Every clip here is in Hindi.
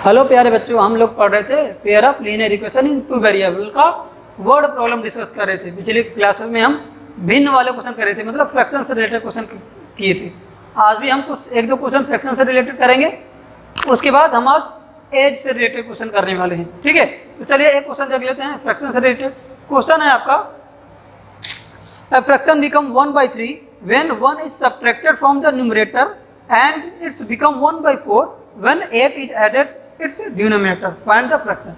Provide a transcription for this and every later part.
हेलो प्यारे बच्चों, हम लोग पढ़ रहे थे pair of linear equation in two variable का वर्ड प्रॉब्लम डिस्कस कर रहे थे। पिछले क्लासेस में हम भिन्न वाले क्वेश्चन कर रहे थे, मतलब फ्रैक्शन से रिलेटेड क्वेश्चन किए थे। आज भी हम कुछ एक दो क्वेश्चन फ्रैक्शन से रिलेटेड करेंगे, उसके बाद हम आज एज से रिलेटेड क्वेश्चन करने वाले हैं। ठीक है, तो चलिए एक क्वेश्चन देख लेते हैं फ्रैक्शन से रिलेटेड। क्वेश्चन है आपका, a fraction become 1/3 when 1 is subtracted from the numerator and it's become 1/4 when 8 is added its denominator. Find the fraction.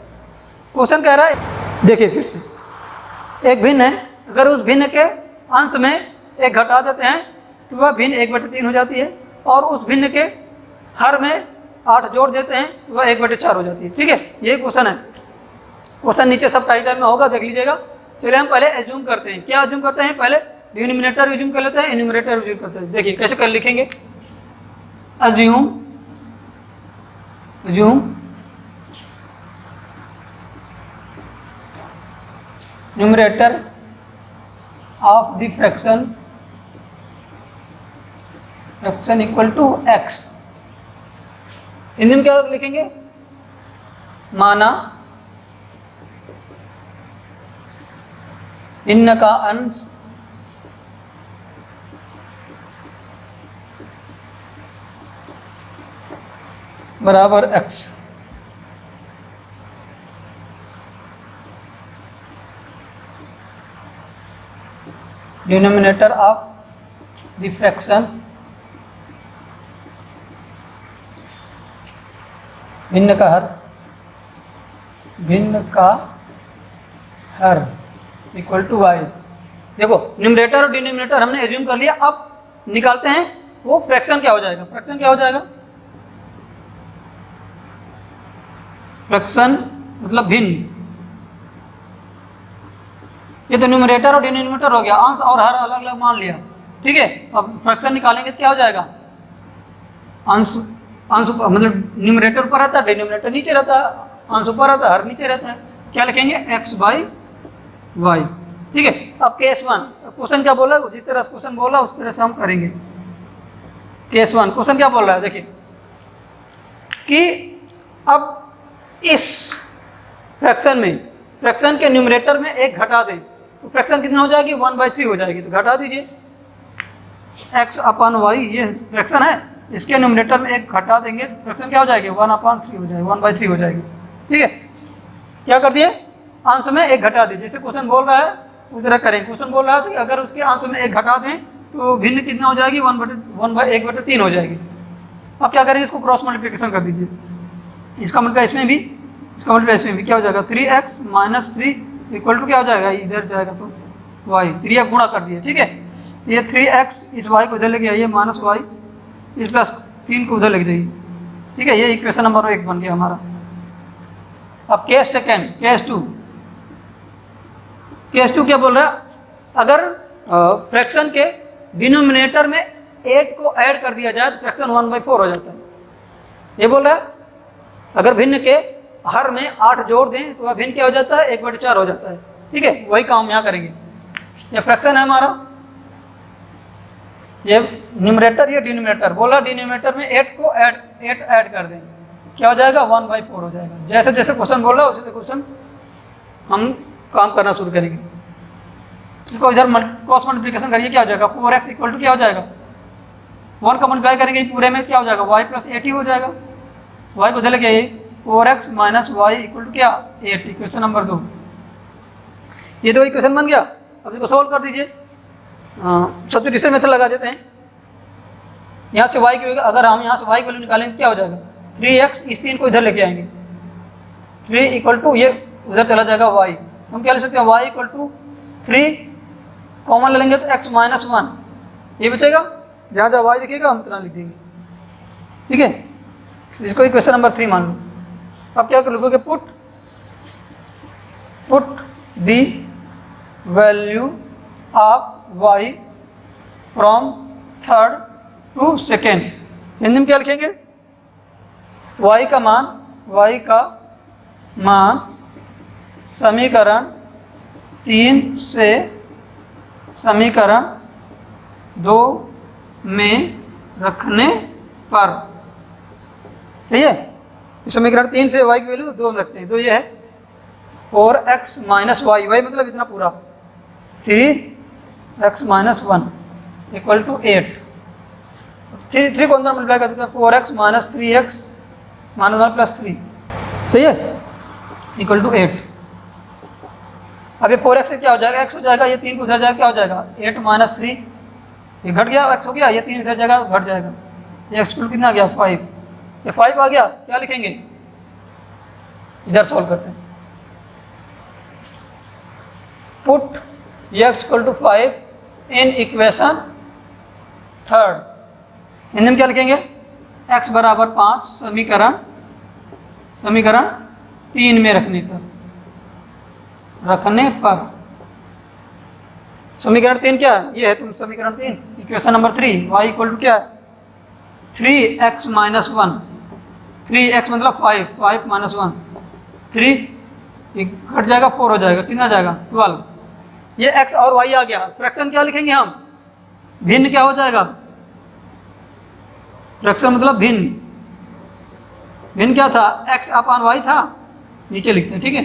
Question कह रहा है, देखिए फिर से, एक भिन्न है, अगर उस भिन्न के अंश में एक घटा देते हैं तो वह भिन्न 1/3 हो जाती है, और उस भिन्न के हर में 8 जोड़ देते हैं तो वह 1/4 हो जाती है। ठीक है, ये क्वेश्चन है। क्वेश्चन नीचे सब टाइटल में होगा, देख लीजिएगा। चलिए हम पहले एज्यूम करते हैं। क्या एज्यूम करते हैं? पहले डिनोमिनेटर एज्यूम कर लेते हैं, न्यूमरेटर एज्यूम करते हैं। देखिए कैसे कर लिखेंगे। Assume numerator of the fraction equal to x. Hindi में क्या लिखेंगे? माना भिन्न का अंश बराबर x। Denominator of the fraction भिन्न का हर इक्वल टू वाई। देखो न्यूमरेटर और डिनोमिनेटर हमने एज्यूम कर लिया, अब निकालते हैं वो फ्रैक्शन क्या हो जाएगा। फ्रैक्शन क्या हो जाएगा? फ्रैक्शन मतलब भिन्न। ये तो न्यूमरेटर और डिनोमिनेटर हो गया, अंश और हर अलग अलग मान लिया। ठीक है, अब फ्रैक्शन निकालेंगे तो क्या हो जाएगा? अंश मतलब न्यूमरेटर ऊपर रहता है, डिनोमिनेटर नीचे रहता है, अंश ऊपर रहता है, हर नीचे रहता है। क्या लिखेंगे? x/y। ठीक है, अब केस 1 क्वेश्चन क्या बोला, जिस तरह से क्वेश्चन बोला उस तरह से हम करेंगे। केस 1 क्वेश्चन क्या बोल रहा है, देखिए कि अब इस फ्रैक्शन के न्यूमरेटर में एक घटा दें तो फ्रैक्शन कितना हो जाएगी? 1/3 हो जाएगी। तो घटा दीजिए x/y, ये फ्रैक्शन है, इसके न्यूमरेटर में एक घटा देंगे तो फ्रैक्शन क्या हो जाएगी? 1/3 हो जाएगी, 1/3 हो जाएगी। ठीक है, क्या कर दिए? अंश में एक घटा दें। जैसे क्वेश्चन बोल रहा है उस तरह करें। क्वेश्चन बोल रहा है कि अगर उसके अंश में एक घटा दें तो भिन्न कितना हो जाएगी? 1/3 हो जाएगी। अब क्या करेंगे? इसको क्रॉस मल्टीप्लिकेशन कर दीजिए। इसका मतलब इसमें भी, इसका मतलब इसमें भी क्या हो जाएगा? 3x - 3 इक्वल टू क्या हो जाएगा? इधर जाएगा तो y। 3x गुणा कर दिए। ठीक है, ये 3x इस y को इधर लेके आइए, -y इस +3 को उधर लेके जाइए। ठीक है, ये इक्वेशन नंबर 1 बन गया हमारा। अब केस सेकेंड, केस टू क्या बोल रहा है? अगर फ्रैक्शन के डिनोमिनेटर में 8 को ऐड कर दिया जाए तो फ्रैक्शन 1/4 हो जाता है। ये बोल रहा है अगर भिन्न के हर में 8 जोड़ दें तो वह भिन्न क्या हो जाता है? 1/4 हो जाता है। ठीक है, वही काम यहाँ करेंगे। ये फ्रैक्शन है हमारा, ये न्यूमरेटर, ये डिनोमिनेटर। बोला डिनोमिनेटर में 8 को ऐड कर दें, क्या हो जाएगा? 1/4 हो जाएगा। जैसे जैसे क्वेश्चन बोल रहा है उसे क्वेश्चन हम काम करना शुरू करेंगे। इसको इधर क्रॉस मल्टीप्लिकेशन करिए, क्या हो जाएगा? 4x इक्वल टू क्या हो जाएगा? 1 का मल्टीप्लाई करेंगे पूरे में, क्या हो जाएगा? y + 8 ही हो जाएगा। y को उधर लेके आइए, 4x - y इक्वल टू क्या? 8। Equation number 2। ये तो इक्वेशन बन गया। अब इसको सोल्व कर दीजिए। सब्स्टिट्यूशन मेथड लगा देते हैं। यहाँ से y की, अगर हम यहाँ से y की वैल्यू निकालेंगे तो क्या हो जाएगा? 3x, इस 3 को इधर लेके आएंगे, 3 इक्वल टू ये उधर चला जाएगा y। तो हम क्या ले सकते हैं? y इक्वल टू 3 कॉमन ले लेंगे तो x - 1 ये बचेगा। जहाँ जहाँ y दिखेगा हम इतना लिख देंगे। ठीक है, इसको इक्वेशन नंबर 3 मान लो। अब क्या कर लिखोगे? Put the value of y from third to second. Hindi में क्या लिखेंगे? y का मान समीकरण 3 से समीकरण 2 में रखने पर, सही है। समीकरण 3 से y की वैल्यू 2 में रखते हैं, तो ये है 4x माइनस वाई, वाई मतलब इतना पूरा 3x माइनस 1 इक्वल टू 8। 3 को अंदर मल्टीप्लाई कर देते हैं, 4x minus 3x minus 1 plus 3, सही है, इक्वल टू 8। अब ये 4x से क्या हो जाएगा, x हो जाएगा, ये 3 को उधर जाएगा क्या हो जाएगा 8 माइनस 3, ये घट गया, x हो गया, ये 3 इधर जाएगा घट जाएगा, ये x कितना आ गया 5, ये 5 आ गया, क्या लिखेंगे इधर सॉल्व करते हैं, put x equal to 5 in equation third, Hindi में क्या लिखेंगे x बराबर 5 समीकरण 3 में रखने पर समीकरण 3 क्या है, ये है तुम समीकरण 3 equation number 3, y equal to क्या है 3x माइनस 1, 3x मतलब 5 माइनस 1 3, घट जाएगा 4 हो जाएगा, कितना जाएगा 12, ये x और y आ गया। फ्रैक्शन क्या लिखेंगे हम, भिन्न क्या हो जाएगा, फ्रैक्शन मतलब भिन्न क्या था x अपान y था, नीचे लिखते हैं, ठीक है,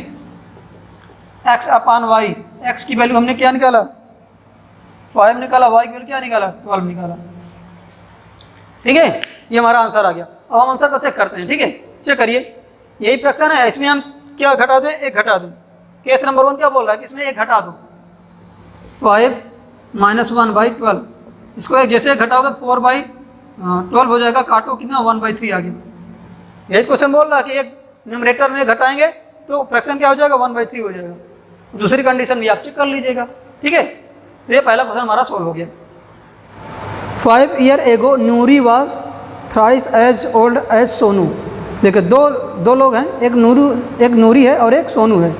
x अपान y, x की वैल्यू हमने क्या निकाला 5 निकाला, y की वैल्यू क्या निकाला 12 निकाला, ठीक है, ये हमारा आंसर आ गया। अब हम आंसर को चेक करते हैं, ठीक है, चेक करिए, यही फ्रैक्शन है, इसमें हम क्या घटा दें, एक घटा दें, केस नंबर 1 क्या बोल रहा है कि इसमें एक घटा दो, 5 माइनस 1 बाई 12, इसको एक जैसे घटाओगे 4 बाई 12 हो जाएगा, काटो कितना 1 बाई 3 आ गया, यही क्वेश्चन बोल रहा है कि एक न्यूमरेटर में घटाएंगे तो फ्रैक्शन क्या हो जाएगा 1 बाई 3 हो जाएगा, दूसरी कंडीशन भी आप चेक कर लीजिएगा, ठीक है। तो ये पहला क्वेश्चन हमारा सॉल्व हो गया। 5 year ago Noori was thrice as old as Sonu, देखिए दो लोग हैं, एक नूरी है और एक सोनू है।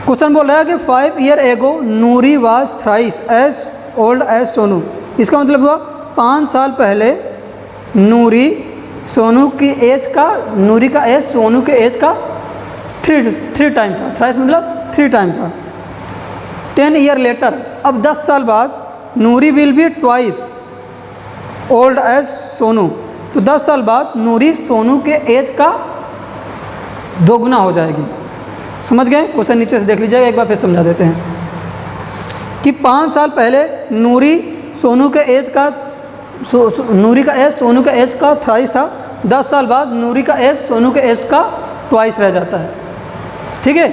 क्वेश्चन बोल रहा है कि 5 year ago Noori was thrice as old as Sonu, इसका मतलब हुआ 5 साल पहले नूरी सोनू की एज का, नूरी का एज सोनू के एज का 3 टाइम था, थ्राइस मतलब 3 टाइम था। 10 ईयर लेटर, अब 10 साल बाद Noori will be twice old as Sonu, तो 10 साल बाद नूरी सोनू के एज का 2 गुना हो जाएगी। समझ गए, क्वेश्चन नीचे से देख लीजिएगा, एक बार फिर समझा देते हैं कि 5 साल पहले नूरी सोनू के एज का नूरी का एज सोनू के एज का थ्राइस था, 10 साल बाद नूरी का एज सोनू के एज का ट्वाइस रह जाता है, ठीक है।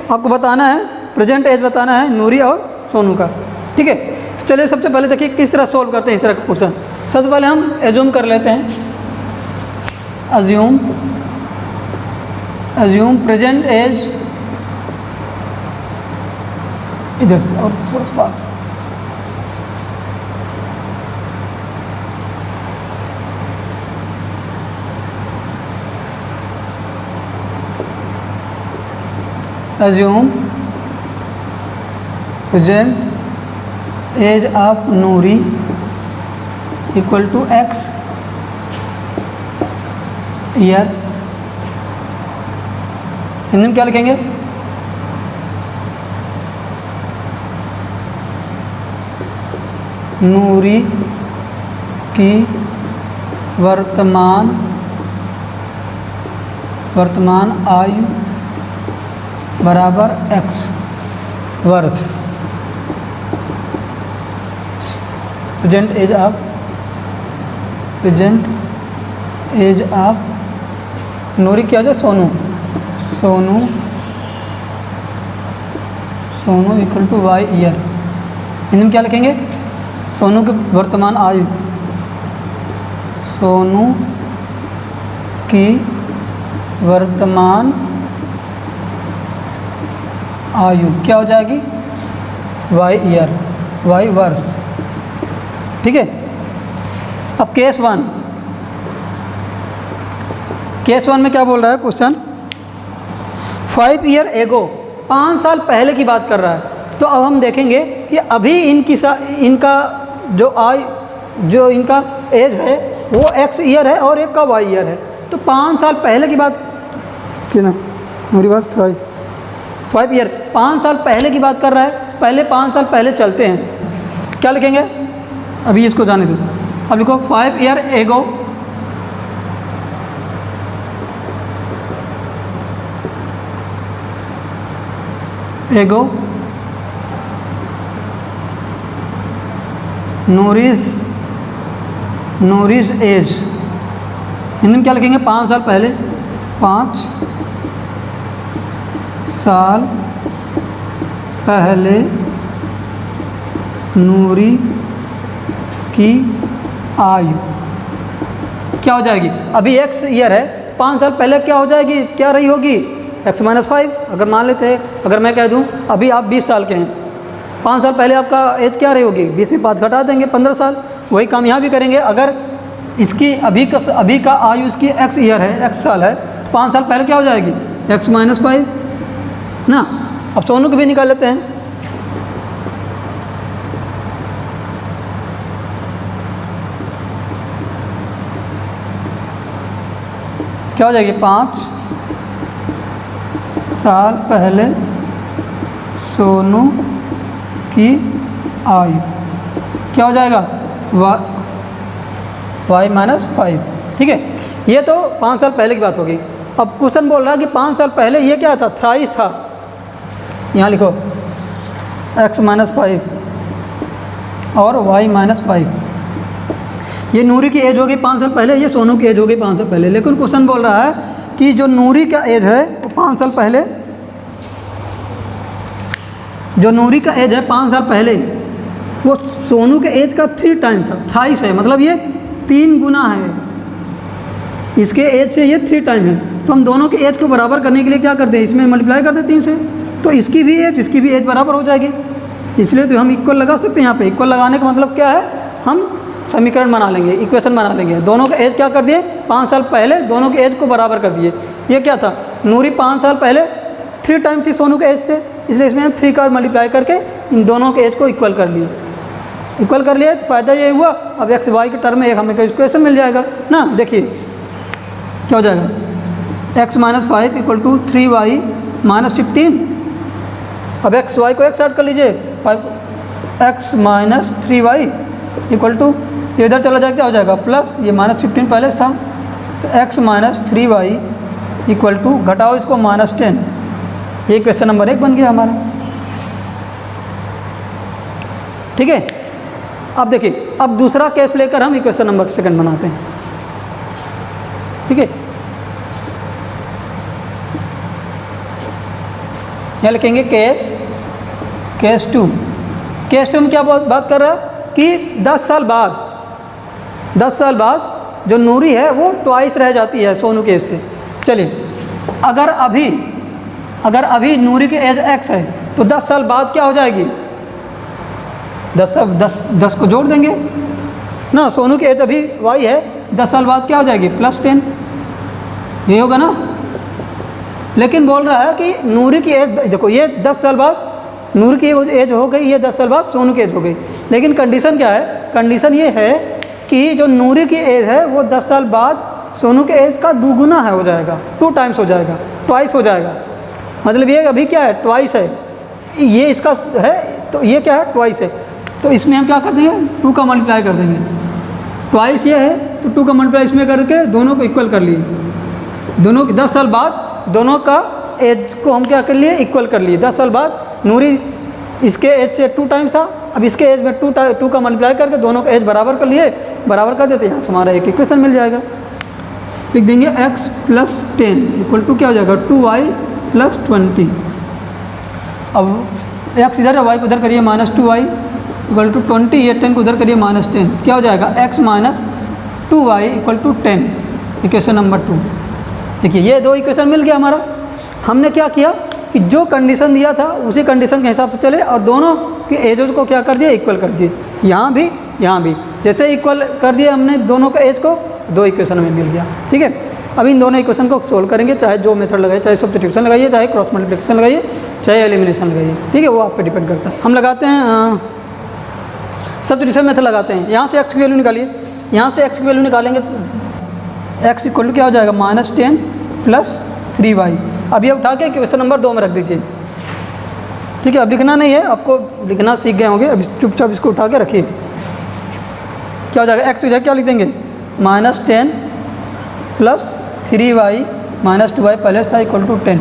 आपको बताना है प्रेजेंट एज बताना है नूरी और सोनू का, ठीक है। तो चलिए सबसे पहले देखिए किस तरह सॉल्व करते हैं इस तरह का क्वेश्चन। सबसे पहले हम एज्यूम कर लेते हैं, एज्यूम प्रेजेंट एज, इधर से और थोड़ा सा assume present age of Noori equal to x year, Hindi में क्या लिखेंगे, नूरी की वर्तमान आयु बराबर x वर्ष, प्रेजेंट एज ऑफ नूरी क्या हो जाए Sonu equal to y year, Hindi में क्या लिखेंगे, सोनू की वर्तमान आयु, सोनू की वर्तमान आयु क्या हो जाएगी y ईयर, y वर्ष, ठीक है। अब केस 1 में क्या बोल रहा है क्वेश्चन, 5 ईयर एगो, 5 साल पहले की बात कर रहा है। तो अब हम देखेंगे कि अभी इनका जो इनका एज है वो x ईयर है और एक का y ईयर है। तो 5 साल पहले की बात कितना, मेरी बात 5 ईयर 5 साल पहले की बात कर रहा है। पहले 5 साल पहले चलते हैं, क्या लिखेंगे, अभी इसको जाने दो। अब लिखो 5 ईयर एगो एगो नूरिस एज, हिंदी में क्या लिखेंगे? 5 साल पहले, 5 साल पहले नूरी की आयु क्या हो जाएगी? अभी x ईयर है, 5 साल पहले क्या हो जाएगी, क्या रही होगी? x minus 5। अगर मान लेते हैं, अगर मैं कह दूं अभी आप 20 साल के हैं, 5 साल पहले आपका एज क्या रही होगी? 20 में 5 घटा देंगे, 15 साल। वही काम यहाँ भी करेंगे। अगर इसकी अभी का आयु इसकी x ईयर है, x साल है, तो 5 साल पहले क्या हो जाएगी? x माइनस 5 ना। अब सोनू को भी निकाल लेते हैं। क्या हो जाएगी? 5 साल पहले सोनू की आयु क्या हो जाएगा? y minus 5। ठीक है, ये तो 5 साल पहले की बात होगी। अब क्वेश्चन बोल रहा है कि 5 साल पहले ये क्या था? थ्राइस था। यहाँ लिखो x माइनस 5 और y माइनस 5। ये नूरी की एज होगी 5 साल पहले, ये सोनू की एज होगी 5 साल पहले। लेकिन क्वेश्चन बोल रहा है कि जो नूरी का एज है वो 5 साल पहले, जो नूरी का एज है 5 साल पहले, वो सोनू के एज का 3 टाइम था। थ्राइस है, मतलब ये 3 गुना है। इसके एज से ये 3 टाइम है। तो हम दोनों के एज को बराबर करने के लिए क्या करते हैं? इसमें मल्टीप्लाई करते हैं 3 से, तो इसकी भी एज बराबर हो जाएगी। इसलिए तो हम इक्वल लगा सकते हैं। यहाँ पे इक्वल लगाने का मतलब क्या है? हम समीकरण बना लेंगे, इक्वेशन बना लेंगे। दोनों का एज क्या कर दिए? 5 साल पहले दोनों के एज को बराबर कर दिए। ये क्या था? नूरी 5 साल पहले 3 टाइम थी सोनू के एज से, इसलिए इसमें हम 3 का मल्टीप्लाई करके इन दोनों के एज को इक्वल कर लिए। इक्वल कर लिए तो फ़ायदा ये हुआ, अब एक्स वाई के टर्म में एक हमें इक्वेशन मिल जाएगा ना। देखिए क्या हो जाएगा? x minus 5 equal to 3y minus 15। अब एक्स वाई को एक साइड कर लीजिए, 5x minus 3y equal to, ये इधर चला जाए क्या हो जाएगा? प्लस ये माइनस 15 पहले था, तो x minus 3y equal to, घटाओ इसको, माइनस 10। ये क्वेश्चन नंबर 1 बन गया हमारा। ठीक है, अब देखिए, अब दूसरा केस लेकर हम इक्वेशन नंबर 2 बनाते हैं। ठीक है, यहाँ लिखेंगे केस 2। केस 2 में क्या बात कर रहा है कि 10 साल बाद जो नूरी है वो ट्वाइस रह जाती है सोनू के एज से। चलिए, अगर अभी नूरी की एज x है तो 10 साल बाद क्या हो जाएगी? 10 को जोड़ देंगे ना। सोनू की एज अभी y है, 10 साल बाद क्या हो जाएगी? प्लस 10। ये होगा ना। लेकिन बोल रहा है कि नूरी की एज, देखो ये 10 साल बाद नूरी की एज हो गई, ये 10 साल बाद सोनू की एज हो गई। लेकिन कंडीशन क्या है? कंडीशन ये है कि जो नूरी की एज है वो 10 साल बाद सोनू के एज का 2 गुना है, हो जाएगा, 2 टाइम्स हो जाएगा, ट्वाइस हो जाएगा। मतलब ये अभी क्या है? ट्वाइस है। ये इसका है, तो ये क्या है? ट्वाइस है। तो इसमें हम क्या कर देंगे? 2 का मल्टीप्लाई कर देंगे। ट्वाइस ये है तो 2 का मल्टीप्लाई इसमें करके दोनों को इक्वल कर लिए। दोनों 10 साल बाद दोनों का एज को हम क्या कर लिए? इक्वल कर लिए। 10 साल बाद नूरी इसके एज से 2 टाइम था, अब इसके एज में 2 का मल्टीप्लाई करके दोनों का एज बराबर कर लिए, बराबर कर देते हैं। यहाँ से हमारा एक इक्वेशन मिल जाएगा। लिख देंगे x प्लस 10 इक्वल टू क्या हो जाएगा? 2y plus 20। अब x इधर है, y को उधर करिए, माइनस 2y इक्वल टू 20, ये 10 को उधर करिए, माइनस 10। क्या हो जाएगा? x minus 2y equal to 10, equation number 2। देखिए ये 2 इक्वेशन मिल गया हमारा। हमने क्या किया कि जो कंडीशन दिया था उसी कंडीशन के हिसाब से चले और दोनों के एज को क्या कर दिया? इक्वल कर दिए। यहाँ भी जैसे इक्वल कर दिए हमने दोनों का एज को, 2 इक्वेशन में मिल गया। ठीक है, अब इन दोनों इक्वेशन को सोल्व करेंगे, चाहे जो मेथड लगाइए, चाहे सब्स्टिट्यूशन लगाइए, चाहे क्रॉस मल्टीप्लिकेशन लगाइए, चाहे एलिमिनेशन लगाइए। ठीक है, वो आप पे डिपेंड करता है। हम लगाते हैं सब्स्टिट्यूशन मेथड लगाते हैं। यहाँ से x की वैल्यू निकालिए, यहाँ से x की वैल्यू निकालेंगे तो x इक्वल टू क्या हो जाएगा? Minus 10 plus 3y। अब ये उठा के क्वेश्चन नंबर 2 में रख दीजिए। ठीक है, अब लिखना नहीं है, आपको लिखना सीख गए होंगे, अब चुपचाप इसको उठा के रखिए। क्या हो जाएगा? x की जगह क्या लिख देंगे? Minus 10 plus 3y minus 2y पहले था इक्वल टू 10।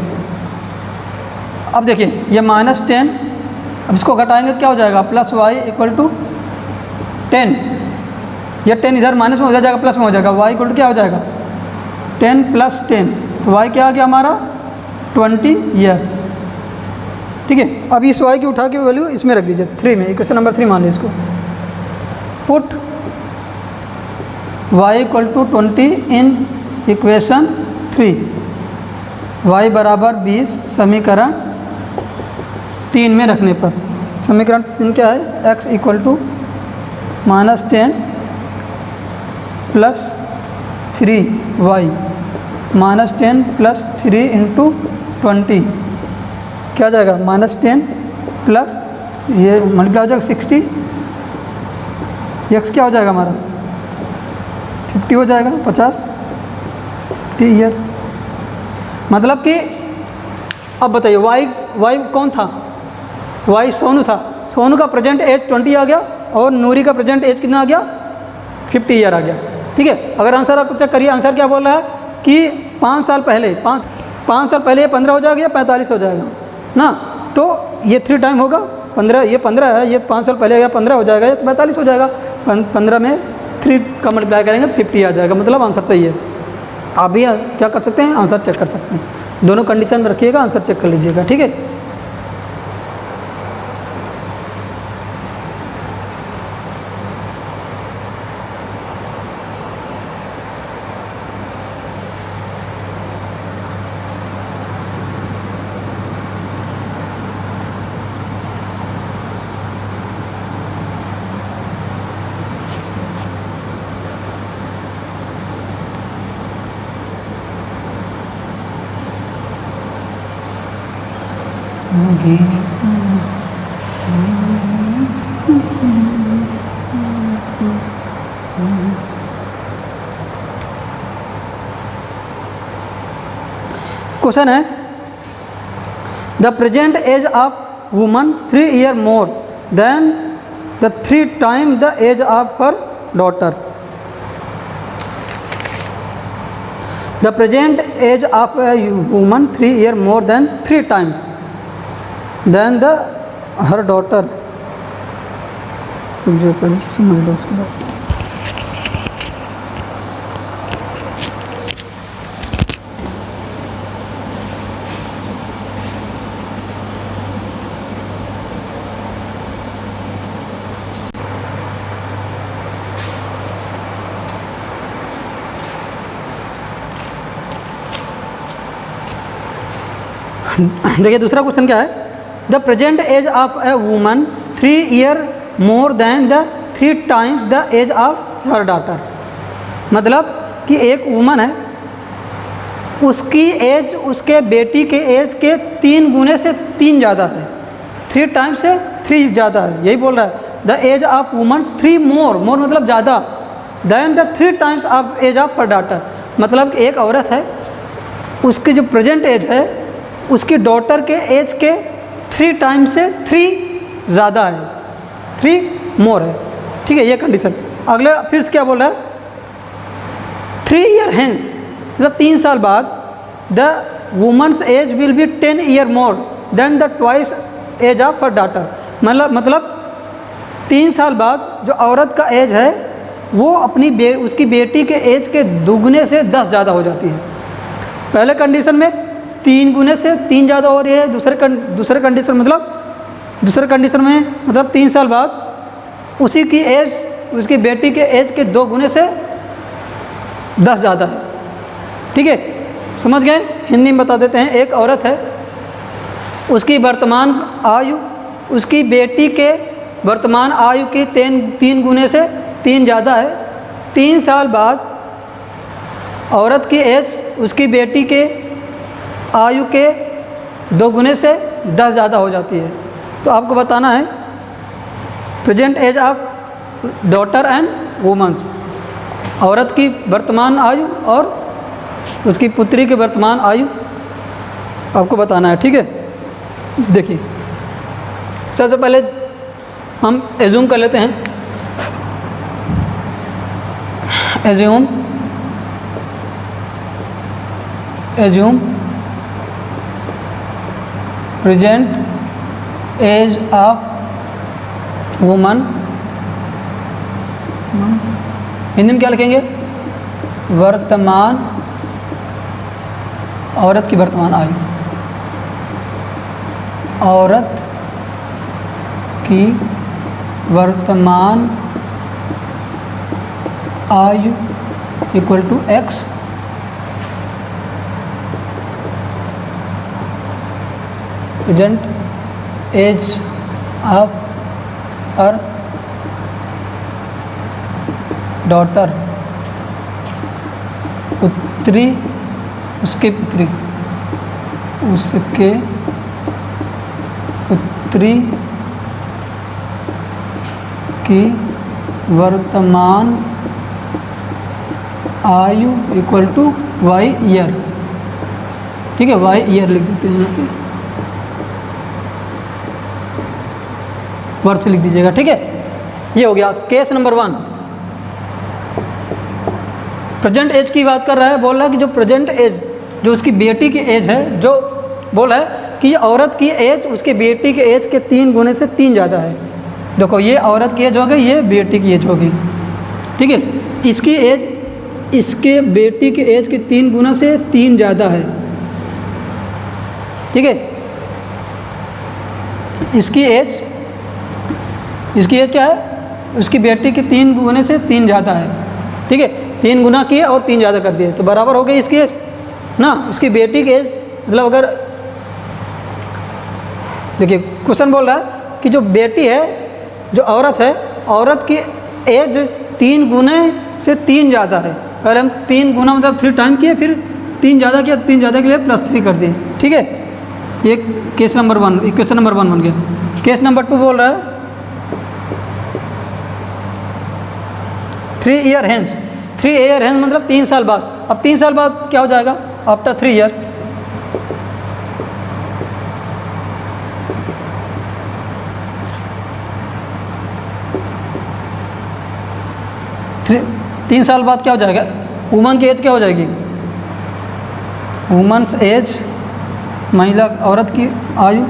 अब देखिए ये -10, अब इसको घटाएंगे तो क्या हो जाएगा, प्लस वाई इक्वल टू 10, ये 10 इधर माइनस में हो जाएगा, प्लस में हो जाएगा, वाई इक्वल टू क्या हो जाएगा 10 + 10, तो वाई क्या आ गया हमारा 20 ईयर। ठीक है, अब इस वाई की उठा के वैल्यू इसमें रख दीजिए 3 में, इक्वेशन नंबर 3 मान लीजिए इसको। Put y equal to 20 in equation 3, y बराबर 20 समीकरण 3 में रखने पर, समीकरण 3 क्या है, x equal to -10 + 3y, -10 + 3 into 20 क्या जाएगा, -10 प्लस ये मल्टीप्लाई हो जाएगा 60, x क्या हो जाएगा हमारा 50 हो जाएगा, 50 ईयर। मतलब कि अब बताइए y कौन था, y सोनू था, सोनू का प्रेजेंट एज 20 आ गया और नूरी का प्रेजेंट एज कितना आ गया 50 ईयर आ गया। ठीक है, अगर आंसर आप चेक करिए, आंसर क्या बोल रहा है कि 5 साल पहले 5 साल पहले ये 15 हो जाएगा या 45 हो जाएगा ना, तो ये 3 टाइम होगा 15, ये 15 है, ये 5 साल पहले या 15 हो जाएगा, ये तो 45 हो जाएगा, 15 में 3 का मल्टीप्लाई करेंगे 50 आ जाएगा, मतलब आंसर सही है। आप भी क्या कर सकते हैं, आंसर चेक कर सकते हैं, दोनों कंडीशन में रखिएगा, आंसर चेक कर लीजिएगा। ठीक है, क्वेश्चन है the present age of woman 3 year more than the 3 time the age of her daughter. The present age of a woman 3 year more than 3 times than the her daughter. जो पहले समझ लो उसके बाद देखिए दूसरा क्वेश्चन क्या है, the present age of a woman 3 year more than the 3 times the age of her daughter. मतलब कि एक वुमन है, उसकी एज उसके बेटी के एज के 3 गुने से 3 ज़्यादा है, 3 टाइम्स से 3 ज़्यादा है, यही बोल रहा है। The age of woman's 3 more मतलब ज़्यादा than the 3 times of age of her daughter. मतलब कि एक औरत है, उसकी जो प्रेजेंट एज है उसकी डॉटर के एज के 3 टाइम से 3 ज़्यादा है, 3 मोर है। ठीक है, ये कंडीशन। अगले फिर से क्या बोल रहा है, 3 ईयर हैंस मतलब 3 साल बाद the woman's age will be 10 year more than the twice age of her daughter. मतलब 3 साल बाद जो औरत का एज है वो अपनी उसकी बेटी के एज के दुगने से 10 ज़्यादा हो जाती है। पहले कंडीशन में 3 गुने से 3 ज़्यादा हो रही है, दूसरे कंडीशन में मतलब 3 साल बाद उसी की एज उसकी बेटी के एज के 2 गुने से 10 ज़्यादा है। ठीक है, समझ गए? हिंदी में बता देते हैं। एक औरत है, उसकी वर्तमान आयु उसकी बेटी के वर्तमान आयु की 3 गुने से 3 ज़्यादा है। 3 साल बाद औरत की एज उसकी बेटी के आयु के 2 गुने से 10 ज़्यादा हो जाती है। तो आपको बताना है present age of daughter and woman's, औरत की वर्तमान आयु और उसकी पुत्री की वर्तमान आयु आपको बताना है। ठीक है, देखिए सबसे पहले हम एज्यूम कर लेते हैं, assume present age of woman, Hindi में क्या लिखेंगे? वर्तमान औरत की वर्तमान आयु, औरत की वर्तमान आयु equal to x, present age of her daughter, पुत्री, उसके पुत्री, उसके पुत्री की वर्तमान आयु इक्वल टू वाई ईयर। ठीक है, वाई ईयर लिख देते हैं यहाँ पे, वर्ष लिख दीजिएगा। ठीक है, ये हो गया केस नंबर 1। प्रेजेंट एज की बात कर रहा है, बोल रहा है कि जो प्रेजेंट एज, जो उसकी बेटी की एज है, जो बोला है कि औरत की एज उसके बेटी के एज के 3 गुने से 3 ज़्यादा है। देखो, ये औरत की एज हो गई, ये बेटी की एज हो गई। ठीक है, इसकी एज इसके बेटी के एज के 3 गुना से 3 ज़्यादा है। ठीक है, इसकी एज क्या है? उसकी बेटी के 3 गुने से 3 ज़्यादा है। ठीक है, 3 गुना किए और 3 ज़्यादा कर दिए तो बराबर हो गई इसकी एज ना। उसकी बेटी की एज मतलब अगर देखिए क्वेश्चन बोल रहा है कि जो बेटी है, जो औरत है, औरत की एज 3 गुने से 3 ज़्यादा है। अगर हम 3 गुना मतलब 3 टाइम किए, फिर 3 ज़्यादा किया, 3 ज़्यादा के लिए +3 कर दिए। ठीक है, ये केस नंबर 1, क्वेश्चन नंबर 1 बन गया। केस नंबर 2 बोल रहा है 3 ईयर हैंस। 3 ईयर हैंस मतलब 3 साल बाद। अब 3 साल बाद क्या हो जाएगा? आफ्टर 3 ईयर, तीन साल बाद क्या हो जाएगा? वुमन की एज क्या हो जाएगी? वुमन्स एज, महिला औरत की आयु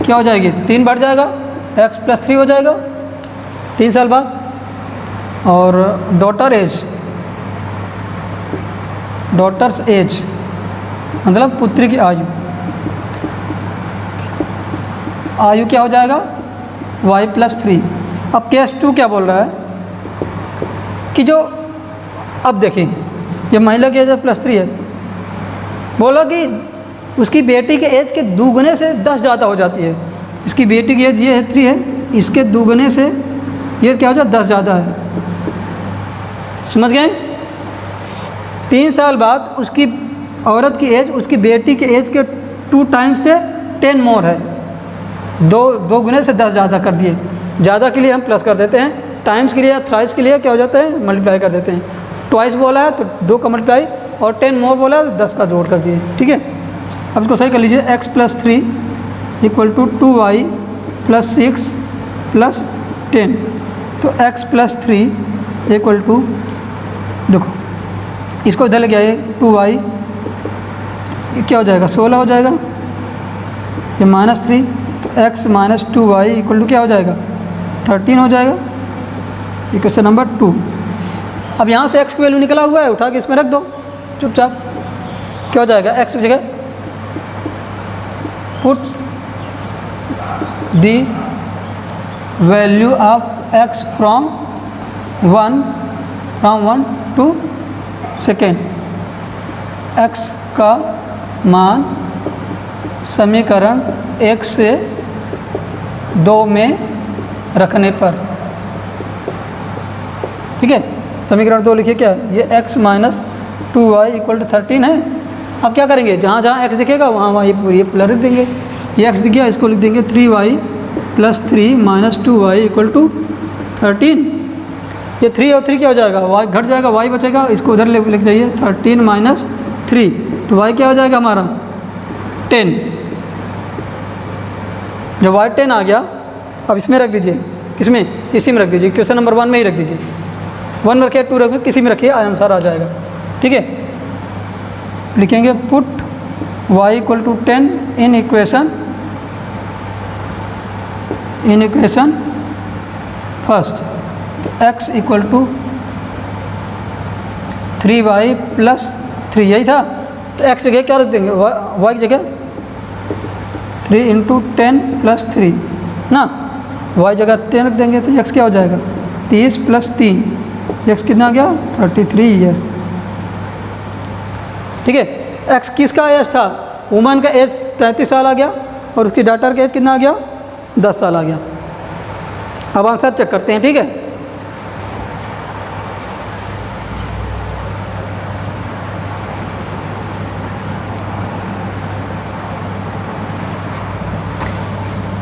क्या हो जाएगी? 3 बढ़ जाएगा, x + 3 हो जाएगा 3 साल बाद। और डॉटर्स एज मतलब पुत्री की आयु क्या हो जाएगा? y + 3। अब केस 2 क्या बोल रहा है कि जो, अब देखिए ये महिला की एज +3 है, बोला कि उसकी बेटी के एज के 2 गुने से 10 ज़्यादा हो जाती है। इसकी बेटी की एज ये है 3 है, इसके 2 गुने से ये क्या हो जाए? 10 ज़्यादा है। समझ गए? 3 साल बाद उसकी औरत की एज उसकी बेटी के एज के 2 टाइम्स से 10 मोर है। 2 गुने से 10 ज़्यादा कर दिए। ज़्यादा के लिए हम प्लस कर देते हैं, टाइम्स के लिए या थ्राइस के लिए क्या हो जाता है? मल्टीप्लाई कर देते हैं। ट्वाइस बोला है तो 2 का मल्टीप्लाई, और 10 मोर बोला है तो 10 का जोड़ कर दिए। ठीक है, अब इसको सही कर लीजिए। x + 3 equal to 2y + 6 + 10। तो x + 3 इक्वल टू, देखो इसको इधर लेके आए, 2y ये क्या हो जाएगा? 16 हो जाएगा, ये -3, तो x - 2y इक्वल टू क्या हो जाएगा? 13 हो जाएगा। ये क्वेश्चन नंबर 2। अब यहाँ से x की वैल्यू निकला हुआ है, उठा के इसमें रख दो चुपचाप। क्या हो जाएगा? x की जगह put the value of x from 1 to second. x का मान समीकरण 1 से 2 में रखने पर। ठीक है, समीकरण 2 लिखिए क्या है? ये x - 2y = 13 है। अब क्या करेंगे? जहाँ जहाँ x दिखेगा वहाँ ये प्लस लिख देंगे। ये x दिख गया, इसको लिख देंगे 3y + 3 - 2y = 13। ये 3 और 3 क्या हो जाएगा? y घट जाएगा, y बचेगा, इसको उधर लिख जाइए 13 - 3, तो y क्या हो जाएगा हमारा? 10। जब y 10 आ गया, अब इसमें रख दीजिए। किसमें? इसी में रख दीजिए, क्वेश्चन नंबर 1 में ही रख दीजिए। 1 रखिए, 2 रखिए, किसी में रखिए, अनुसार आ जाएगा। ठीक है, लिखेंगे put y equal to 10 in equation first, तो x equal to 3y plus 3, यही था। तो x जगह क्या रख देंगे, y की जगह 3 इंटू 10 प्लस 3 ना, y जगह 10 रख देंगे तो x क्या हो जाएगा 30 प्लस 3, x कितना आ गया 33 ईयर। ठीक है, x किसका एज था, वुमन का एज 33 साल आ गया और उसकी डॉटर का एज कितना आ गया 10 साल आ गया। अब आंसर चेक करते हैं। ठीक है,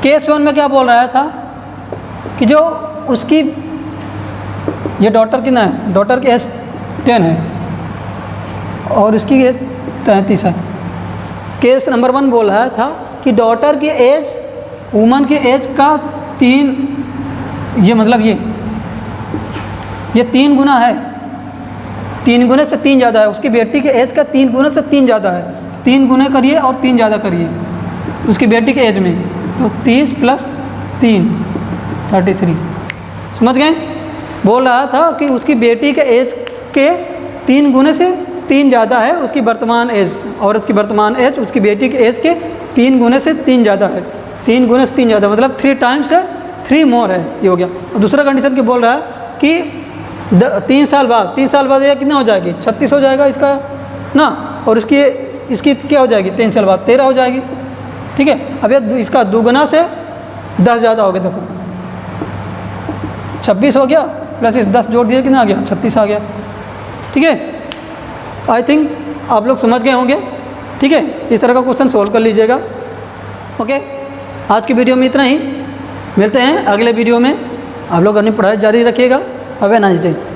केस 1 में क्या बोल रहा था कि जो उसकी ये डॉटर कितना है, डॉटर की एज 10 है और इसकी एज 33 है। केस नंबर 1 बोल रहा था कि डॉटर की एज वुमन की एज का 3, ये मतलब ये 3 गुना है, 3 गुने से 3 ज़्यादा है, उसकी बेटी के एज का 3 गुने से 3 ज़्यादा है। 3 गुने करिए और 3 ज़्यादा करिए उसकी बेटी के एज में, तो 30 प्लस 3 33। समझ गए, बोल रहा था कि उसकी बेटी के एज के 3 गुने से 3 ज़्यादा है उसकी वर्तमान एज, औरत की वर्तमान एज उसकी बेटी के एज के 3 गुने से 3 ज़्यादा है। 3 गुने से 3 ज़्यादा मतलब 3 टाइम्स है, 3 मोर है, ये हो गया। और दूसरा कंडीशन की बोल रहा है कि 3 साल बाद ये कितना हो जाएगी 36 हो जाएगा इसका ना, और इसकी क्या हो जाएगी 3 साल बाद 13 हो जाएगी। ठीक है, अब ये इसका दुगुना से 10 ज़्यादा हो गया, देखो 26 हो गया प्लस इस 10 जोड़ दिए कितना आ गया 36 आ गया। ठीक है, आई थिंक आप लोग समझ गए होंगे। ठीक है, इस तरह का क्वेश्चन सोल्व कर लीजिएगा। ओके, आज की वीडियो में इतना ही, मिलते हैं अगले वीडियो में। आप लोग अपनी पढ़ाई जारी रखिएगा। Have a nice day.